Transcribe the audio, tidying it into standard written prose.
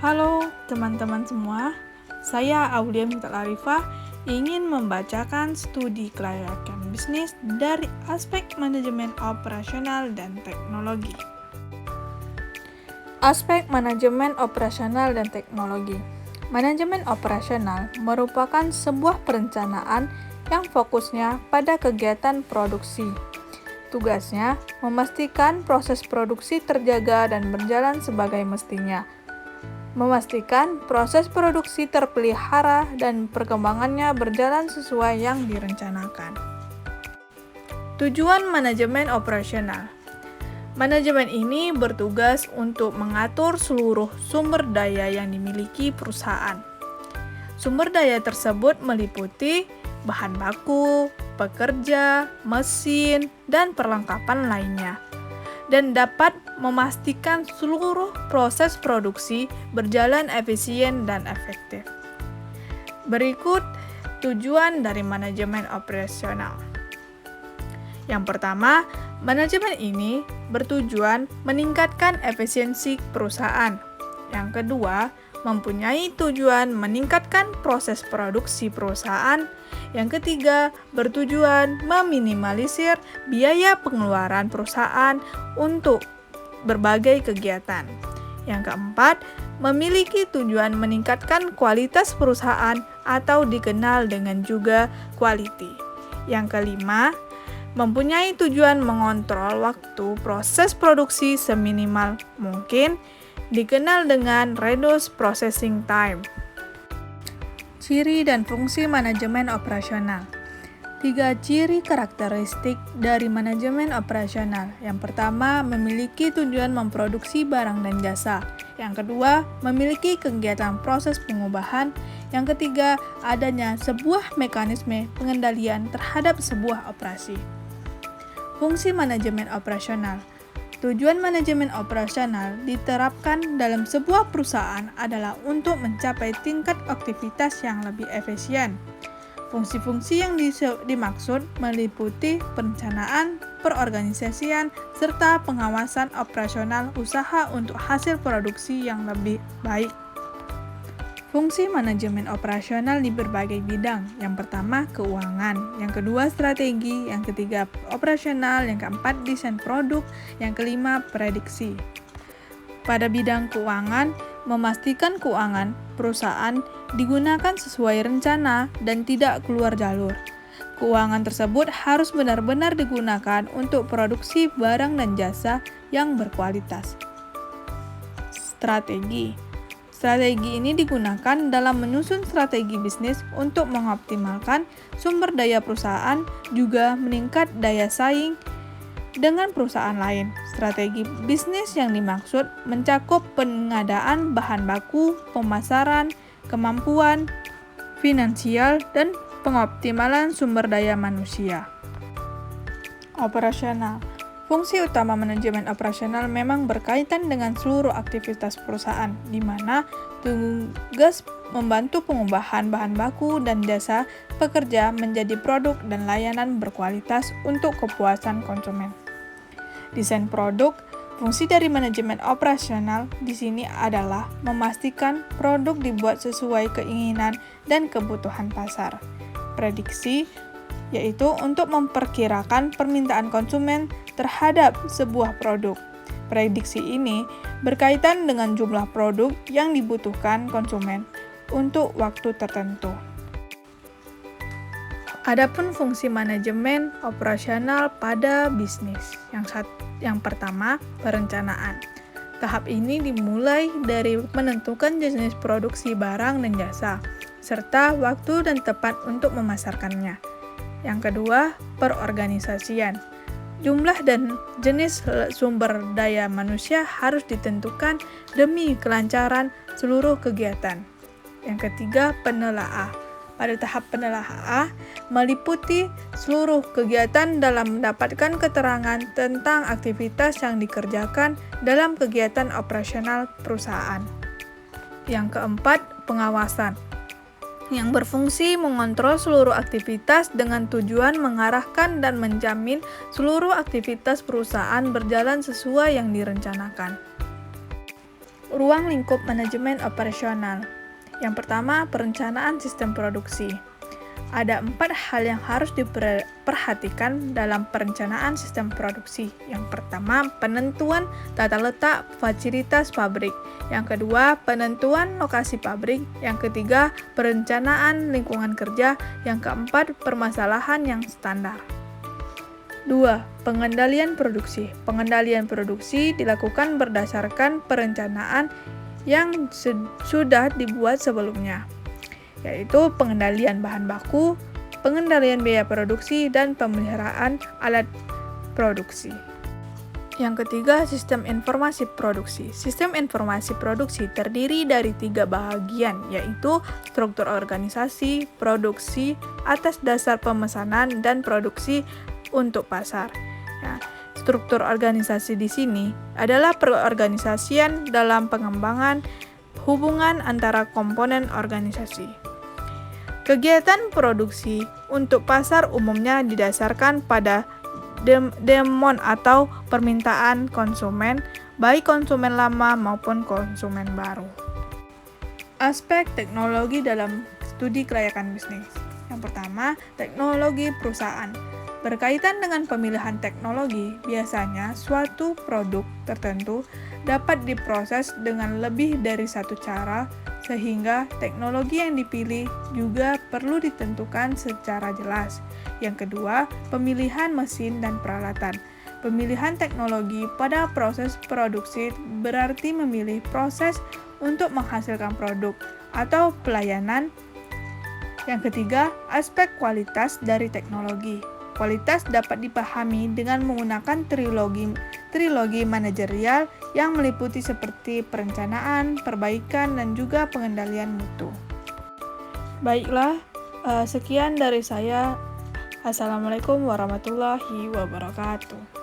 Halo teman-teman semua, saya Aulia Minta Larifah ingin membacakan studi kelayakan bisnis dari aspek manajemen operasional dan teknologi. Aspek manajemen operasional dan teknologi. Manajemen operasional merupakan sebuah perencanaan yang fokusnya pada kegiatan produksi. Tugasnya memastikan proses produksi terjaga dan berjalan sebagai mestinya. Memastikan proses produksi terpelihara dan perkembangannya berjalan sesuai yang direncanakan. Tujuan manajemen operasional. Manajemen ini bertugas untuk mengatur seluruh sumber daya yang dimiliki perusahaan. Sumber daya tersebut meliputi bahan baku, pekerja, mesin, dan perlengkapan lainnya, dan dapat memastikan seluruh proses produksi berjalan efisien dan efektif. Berikut tujuan dari manajemen operasional. Yang pertama, manajemen ini bertujuan meningkatkan efisiensi perusahaan. Yang kedua, mempunyai tujuan meningkatkan proses produksi perusahaan. Yang ketiga, bertujuan meminimalisir biaya pengeluaran perusahaan untuk berbagai kegiatan. Yang keempat, memiliki tujuan meningkatkan kualitas perusahaan atau dikenal dengan juga quality. Yang kelima, mempunyai tujuan mengontrol waktu proses produksi seminimal mungkin, dikenal dengan reduce processing time. Ciri dan fungsi manajemen operasional. 3 ciri karakteristik dari manajemen operasional. Yang pertama, memiliki tujuan memproduksi barang dan jasa. Yang kedua, memiliki kegiatan proses pengubahan. Yang ketiga, adanya sebuah mekanisme pengendalian terhadap sebuah operasi. Fungsi manajemen operasional. Tujuan manajemen operasional diterapkan dalam sebuah perusahaan adalah untuk mencapai tingkat aktivitas yang lebih efisien. Fungsi-fungsi yang dimaksud meliputi perencanaan, perorganisasian, serta pengawasan operasional usaha untuk hasil produksi yang lebih baik. Fungsi manajemen operasional di berbagai bidang. Yang pertama, keuangan. Yang kedua, strategi. Yang ketiga, operasional. Yang keempat, desain produk. Yang kelima, prediksi. Pada bidang keuangan, memastikan keuangan perusahaan digunakan sesuai rencana dan tidak keluar jalur. Keuangan tersebut harus benar-benar digunakan untuk produksi barang dan jasa yang berkualitas. Strategi. Strategi ini digunakan dalam menyusun strategi bisnis untuk mengoptimalkan sumber daya perusahaan, juga meningkat daya saing dengan perusahaan lain. Strategi bisnis yang dimaksud mencakup pengadaan bahan baku, pemasaran, kemampuan finansial, dan pengoptimalan sumber daya manusia. Operasional. Fungsi utama manajemen operasional memang berkaitan dengan seluruh aktivitas perusahaan, di mana tugas membantu pengubahan bahan baku dan jasa pekerja menjadi produk dan layanan berkualitas untuk kepuasan konsumen. Desain produk. Fungsi dari manajemen operasional di sini adalah memastikan produk dibuat sesuai keinginan dan kebutuhan pasar. Prediksi, yaitu untuk memperkirakan permintaan konsumen terhadap sebuah produk. Prediksi ini berkaitan dengan jumlah produk yang dibutuhkan konsumen untuk waktu tertentu. Adapun fungsi manajemen operasional pada bisnis. Yang pertama, perencanaan. Tahap ini dimulai dari menentukan jenis produksi barang dan jasa, serta waktu dan tempat untuk memasarkannya. Yang kedua, perorganisasian. Jumlah dan jenis sumber daya manusia harus ditentukan demi kelancaran seluruh kegiatan. Yang ketiga, penelaah. Pada tahap penelaah meliputi seluruh kegiatan dalam mendapatkan keterangan tentang aktivitas yang dikerjakan dalam kegiatan operasional perusahaan. Yang keempat, pengawasan, yang berfungsi mengontrol seluruh aktivitas dengan tujuan mengarahkan dan menjamin seluruh aktivitas perusahaan berjalan sesuai yang direncanakan. Ruang lingkup manajemen operasional. Yang pertama, perencanaan sistem produksi. Ada 4 hal yang harus diperhatikan dalam perencanaan sistem produksi. Yang pertama, penentuan tata letak fasilitas pabrik. Yang kedua, penentuan lokasi pabrik. Yang ketiga, perencanaan lingkungan kerja. Yang keempat, permasalahan yang standar. 2. Pengendalian produksi. Pengendalian produksi dilakukan berdasarkan perencanaan yang sudah dibuat sebelumnya, yaitu pengendalian bahan baku, pengendalian biaya produksi, dan pemeliharaan alat produksi. Yang ketiga, sistem informasi produksi. Sistem informasi produksi terdiri dari 3 bagian, yaitu struktur organisasi, produksi atas dasar pemesanan, dan produksi untuk pasar. Ya, struktur organisasi di sini adalah perorganisasian dalam pengembangan hubungan antara komponen organisasi. Kegiatan produksi untuk pasar umumnya didasarkan pada demand atau permintaan konsumen, baik konsumen lama maupun konsumen baru. Aspek teknologi dalam studi kelayakan bisnis. Yang pertama, teknologi perusahaan. Berkaitan dengan pemilihan teknologi, biasanya suatu produk tertentu dapat diproses dengan lebih dari satu cara, sehingga teknologi yang dipilih juga perlu ditentukan secara jelas. Yang kedua, pemilihan mesin dan peralatan. Pemilihan teknologi pada proses produksi berarti memilih proses untuk menghasilkan produk atau pelayanan. Yang ketiga, aspek kualitas dari teknologi. Kualitas dapat dipahami dengan menggunakan trilogi manajerial yang meliputi seperti perencanaan, perbaikan, dan juga pengendalian mutu. Baiklah, sekian dari saya. Assalamualaikum warahmatullahi wabarakatuh.